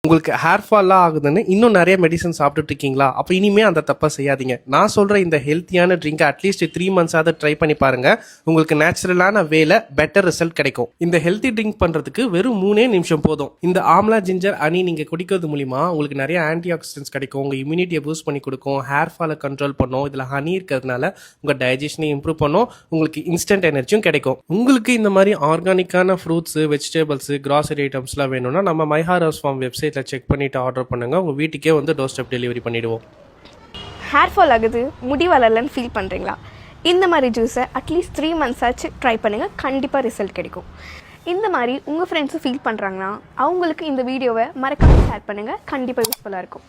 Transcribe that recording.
உங்களுக்கு ஹேர் ஃபால்லாம் ஆகுதுன்னு இன்னும் நிறைய மெடிசன் சாப்பிட்டுட்டு இருக்கீங்களா? அப்போ இனிமே அந்த தப்பை செய்யாதீங்க. நான் சொல்ற இந்த ஹெல்த்தியான ட்ரிங்கை அட்லீஸ்ட் 3 months ட்ரை பண்ணி பாருங்க. உங்களுக்கு நேச்சுரலான வேல பெட்டர் ரிசல்ட் கிடைக்கும். இந்த ஹெல்த்தி ட்ரிங்க் பண்றதுக்கு வெறும் 3 நிமிஷம் போதும். இந்த ஆம்லா ஜிஞ்சர் ஹனி நீங்க குடிக்கிறது மூலியமா உங்களுக்கு நிறைய ஆன்டி ஆக்சிடென்ட்ஸ் கிடைக்கும். உங்க இம்யூனிட்டியை பூஸ்ட் பண்ணி கொடுக்கும், ஹேர் ஃபாலை கண்ட்ரோல் பண்ணும். இதுல ஹனி இருக்கிறதுனால உங்க டைஜஷனை இம்ப்ரூவ் பண்ணும், உங்களுக்கு இன்ஸ்டன்ட் எனர்ஜியும் கிடைக்கும். உங்களுக்கு இந்த மாதிரி ஆர்கானிக்கான ஃப்ரூட்ஸ், வெஜிடபிள்ஸ், கிராசரி ஐட்டம்ஸ்லாம் வேணும்னா நம்ம மைஹாரஸ் ஃபார்ம் வெப்சைட்ல செக் பண்ணிட்டு ஆர்டர் பண்ணுங்க. உங்க வீட்டுக்கே வந்து டோர் ஸ்டெப் டெலிவரி பண்ணிடுவோம். ஹேர் ஃபால் ஆகுது, முடி வளரலன்னு ஃபீல் பண்ணுறீங்களா? இந்த மாதிரி ஜூஸை அட்லீஸ்ட் 3 months ஆச்சு ட்ரை பண்ணுங்கள், கண்டிப்பாக ரிசல்ட் கிடைக்கும். இந்த மாதிரி உங்கள் ஃப்ரெண்ட்ஸும் ஃபீல் பண்ணுறாங்கன்னா அவங்களுக்கு இந்த வீடியோவை மறக்காமல் ஷேர் பண்ணுங்கள், கண்டிப்பாக யூஸ்ஃபுல்லாக இருக்கும்.